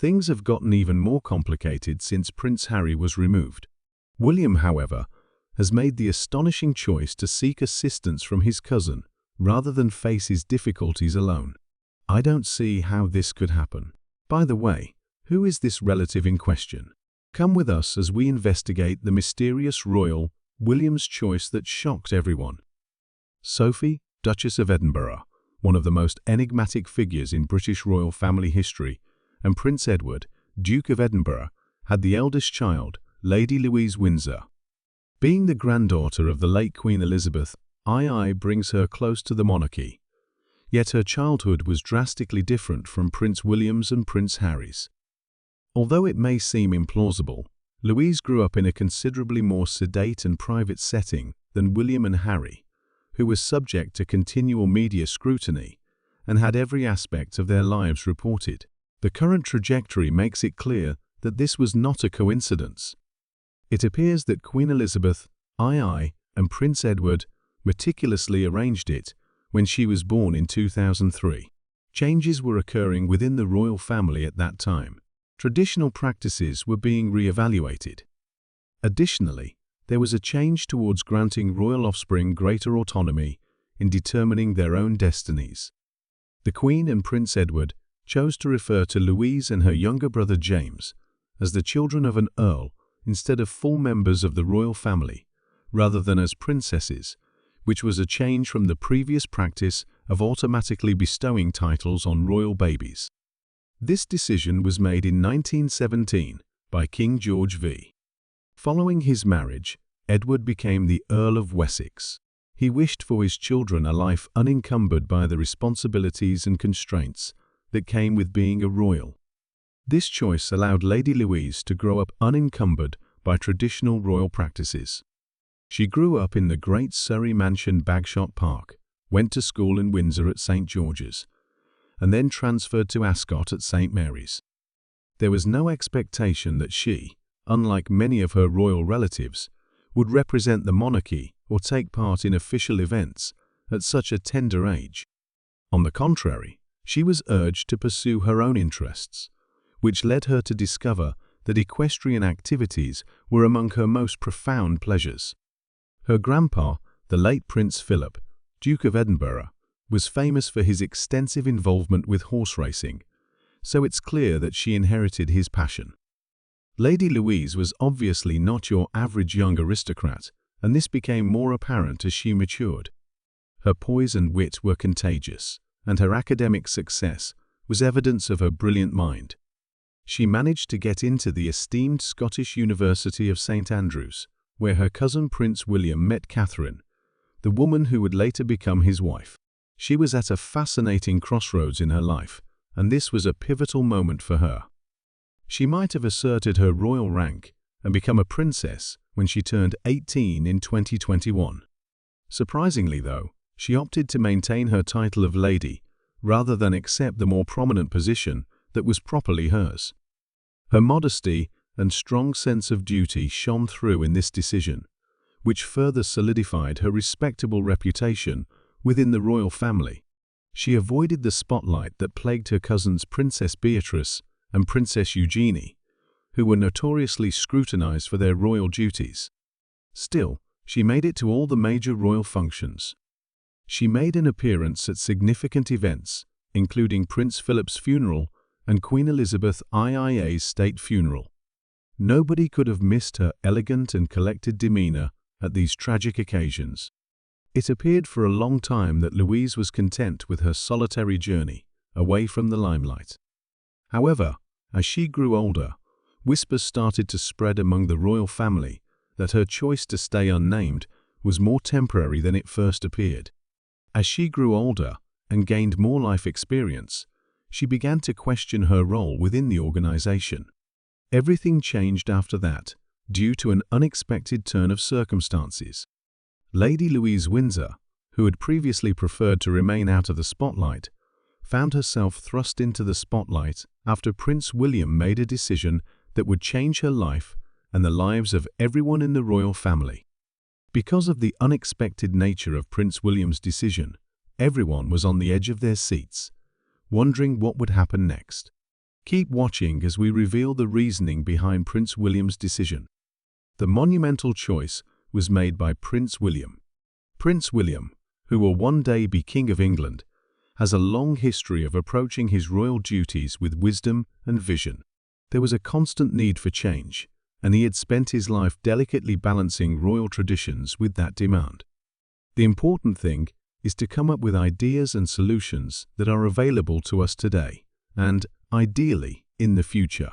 Things have gotten even more complicated since Prince Harry was removed. William, however, has made the astonishing choice to seek assistance from his cousin rather than face his difficulties alone. I don't see how this could happen. By the way, who is this relative in question? Come with us as we investigate the mysterious royal William's choice that shocked everyone. Sophie, Duchess of Edinburgh, one of the most enigmatic figures in British royal family history, and Prince Edward, Duke of Edinburgh, had the eldest child, Lady Louise Windsor. Being the granddaughter of the late Queen Elizabeth, II brings her close to the monarchy. Yet her childhood was drastically different from Prince William's and Prince Harry's. Although it may seem implausible, Louise grew up in a considerably more sedate and private setting than William and Harry, who was subject to continual media scrutiny and had every aspect of their lives reported. The current trajectory makes it clear that this was not a coincidence. It appears that Queen Elizabeth, II, and Prince Edward meticulously arranged it when she was born in 2003. Changes were occurring within the royal family at that time. Traditional practices were being re-evaluated. Additionally, there was a change towards granting royal offspring greater autonomy in determining their own destinies. The Queen and Prince Edward chose to refer to Louise and her younger brother James as the children of an earl instead of full members of the royal family, rather than as princesses, which was a change from the previous practice of automatically bestowing titles on royal babies. This decision was made in 1917 by King George V. Following his marriage, Edward became the Earl of Wessex. He wished for his children a life unencumbered by the responsibilities and constraints that came with being a royal. This choice allowed Lady Louise to grow up unencumbered by traditional royal practices. She grew up in the great Surrey mansion Bagshot Park, went to school in Windsor at St. George's, and then transferred to Ascot at St. Mary's. There was no expectation that she, unlike many of her royal relatives, would represent the monarchy or take part in official events at such a tender age. On the contrary, she was urged to pursue her own interests, which led her to discover that equestrian activities were among her most profound pleasures. Her grandpa, the late Prince Philip, Duke of Edinburgh, was famous for his extensive involvement with horse racing, so it's clear that she inherited his passion. Lady Louise was obviously not your average young aristocrat, and this became more apparent as she matured. Her poise and wit were contagious, and her academic success was evidence of her brilliant mind. She managed to get into the esteemed Scottish University of St. Andrews, where her cousin Prince William met Catherine, the woman who would later become his wife. She was at a fascinating crossroads in her life, and this was a pivotal moment for her. She might have asserted her royal rank and become a princess when she turned 18 in 2021. Surprisingly, though, she opted to maintain her title of lady rather than accept the more prominent position that was properly hers. Her modesty and strong sense of duty shone through in this decision, which further solidified her respectable reputation within the royal family. She avoided the spotlight that plagued her cousins Princess Beatrice and Princess Eugenie, who were notoriously scrutinized for their royal duties. Still, she made it to all the major royal functions. She made an appearance at significant events, including Prince Philip's funeral and Queen Elizabeth IIA's state funeral. Nobody could have missed her elegant and collected demeanor at these tragic occasions. It appeared for a long time that Louise was content with her solitary journey away from the limelight. However, as she grew older, whispers started to spread among the royal family that her choice to stay unnamed was more temporary than it first appeared. As she grew older and gained more life experience, she began to question her role within the organization. Everything changed after that, due to an unexpected turn of circumstances. Lady Louise Windsor, who had previously preferred to remain out of the spotlight, found herself thrust into the spotlight after Prince William made a decision that would change her life and the lives of everyone in the royal family. Because of the unexpected nature of Prince William's decision, everyone was on the edge of their seats, wondering what would happen next. Keep watching as we reveal the reasoning behind Prince William's decision. The monumental choice was made by Prince William. Prince William, who will one day be King of England, has a long history of approaching his royal duties with wisdom and vision. There was a constant need for change, and he had spent his life delicately balancing royal traditions with that demand. The important thing is to come up with ideas and solutions that are available to us today, and, ideally, in the future.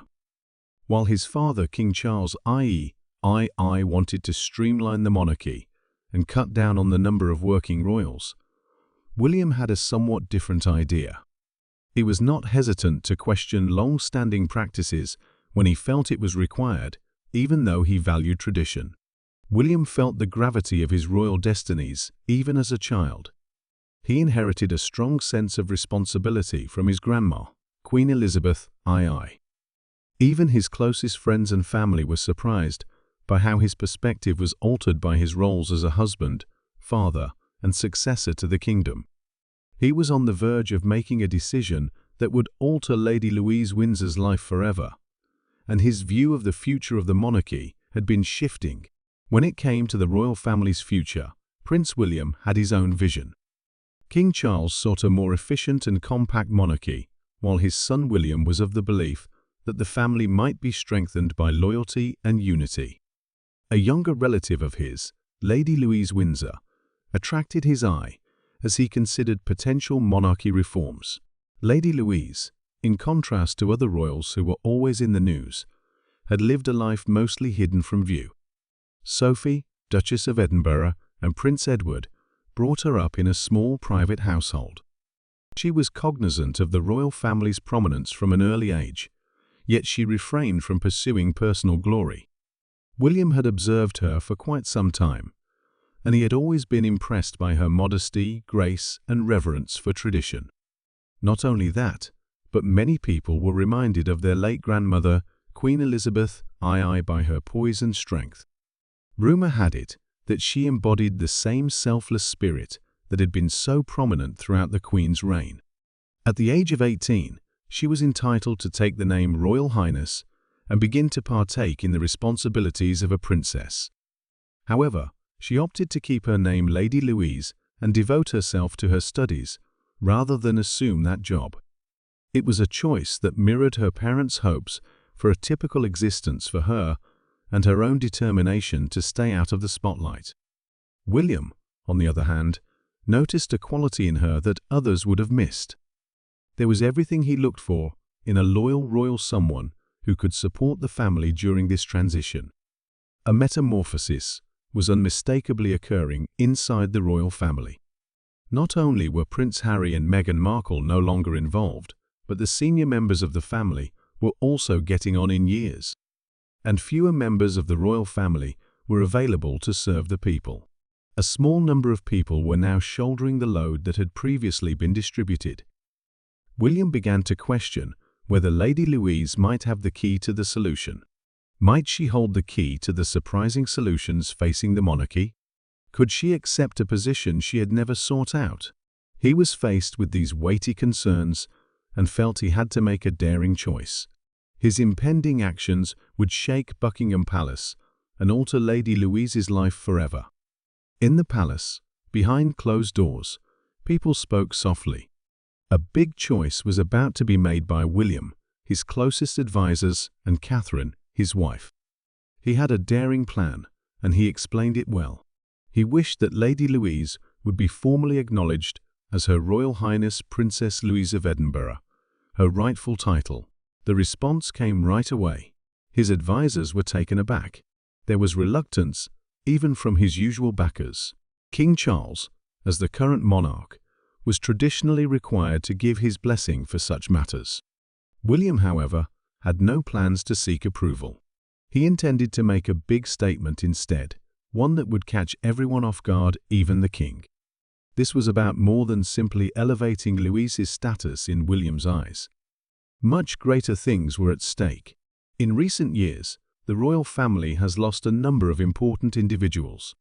While his father, King Charles II wanted to streamline the monarchy and cut down on the number of working royals, William had a somewhat different idea. He was not hesitant to question long-standing practices when he felt it was required, even though he valued tradition. William felt the gravity of his royal destinies even as a child. He inherited a strong sense of responsibility from his grandma, Queen Elizabeth II. Even his closest friends and family were surprised by how his perspective was altered by his roles as a husband, father, and successor to the kingdom. He was on the verge of making a decision that would alter Lady Louise Windsor's life forever, and his view of the future of the monarchy had been shifting. When it came to the royal family's future, Prince William had his own vision. King Charles sought a more efficient and compact monarchy, while his son William was of the belief that the family might be strengthened by loyalty and unity. A younger relative of his, Lady Louise Windsor, attracted his eye as he considered potential monarchy reforms. Lady Louise, in contrast to other royals who were always in the news, had lived a life mostly hidden from view. Sophie, Duchess of Edinburgh, and Prince Edward brought her up in a small private household. She was cognizant of the royal family's prominence from an early age, yet she refrained from pursuing personal glory. William had observed her for quite some time, and he had always been impressed by her modesty, grace, and reverence for tradition. Not only that, but many people were reminded of their late grandmother, Queen Elizabeth II, by her poise and strength. Rumor had it that she embodied the same selfless spirit that had been so prominent throughout the Queen's reign. At the age of 18, she was entitled to take the name Royal Highness and begin to partake in the responsibilities of a princess. However, she opted to keep her name Lady Louise and devote herself to her studies rather than assume that job. It was a choice that mirrored her parents' hopes for a typical existence for her and her own determination to stay out of the spotlight. William, on the other hand, noticed a quality in her that others would have missed. There was everything he looked for in a loyal royal someone who could support the family during this transition. A metamorphosis was unmistakably occurring inside the royal family. Not only were Prince Harry and Meghan Markle no longer involved, but the senior members of the family were also getting on in years, and fewer members of the royal family were available to serve the people. A small number of people were now shouldering the load that had previously been distributed. William began to question whether Lady Louise might have the key to the solution. Might she hold the key to the surprising solutions facing the monarchy? Could she accept a position she had never sought out? He was faced with these weighty concerns and felt he had to make a daring choice. His impending actions would shake Buckingham Palace and alter Lady Louise's life forever. In the palace, behind closed doors, people spoke softly. A big choice was about to be made by William, his closest advisors, and Catherine, his wife. He had a daring plan, and he explained it well. He wished that Lady Louise would be formally acknowledged as Her Royal Highness Princess Louise of Edinburgh, her rightful title. The response came right away. His advisors were taken aback. There was reluctance, even from his usual backers. King Charles, as the current monarch, was traditionally required to give his blessing for such matters. William, however, had no plans to seek approval. He intended to make a big statement instead, one that would catch everyone off guard, even the king. This was about more than simply elevating Louise's status in William's eyes. Much greater things were at stake. In recent years, the royal family has lost a number of important individuals.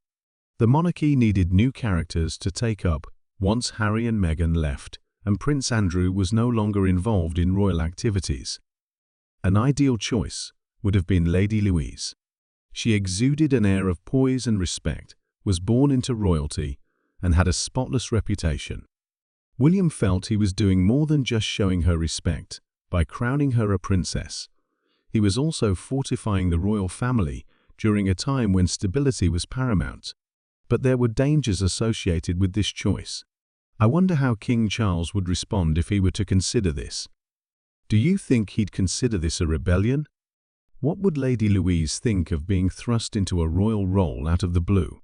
The monarchy needed new characters to take up once Harry and Meghan left, and Prince Andrew was no longer involved in royal activities. An ideal choice would have been Lady Louise. She exuded an air of poise and respect, was born into royalty, and had a spotless reputation. William felt he was doing more than just showing her respect by crowning her a princess. He was also fortifying the royal family during a time when stability was paramount. But there were dangers associated with this choice. I wonder how King Charles would respond if he were to consider this. Do you think he'd consider this a rebellion? What would Lady Louise think of being thrust into a royal role out of the blue?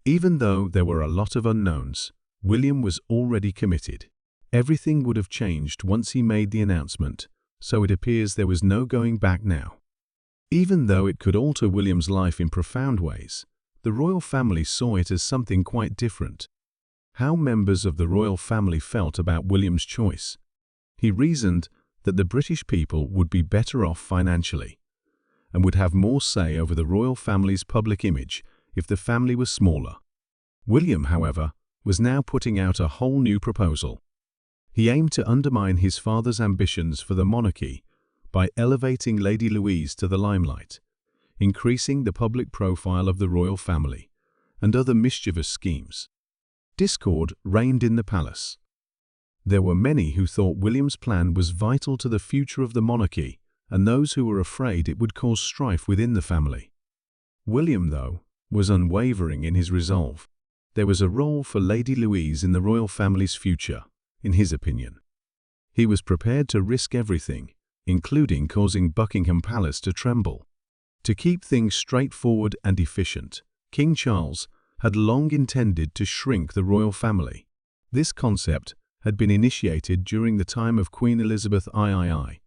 Even though there were a lot of unknowns, William was already committed. Everything would have changed once he made the announcement, so it appears there was no going back now. Even though it could alter William's life in profound ways, the royal family saw it as something quite different. How members of the royal family felt about William's choice. He reasoned that the British people would be better off financially and would have more say over the royal family's public image if the family was smaller. William, however, was now putting out a whole new proposal. He aimed to undermine his father's ambitions for the monarchy by elevating Lady Louise to the limelight, increasing the public profile of the royal family, and other mischievous schemes. Discord reigned in the palace. There were many who thought William's plan was vital to the future of the monarchy, and those who were afraid it would cause strife within the family. William, though, was unwavering in his resolve. There was a role for Lady Louise in the royal family's future, in his opinion. He was prepared to risk everything, including causing Buckingham Palace to tremble. To keep things straightforward and efficient, King Charles had long intended to shrink the royal family. This concept had been initiated during the time of Queen Elizabeth III,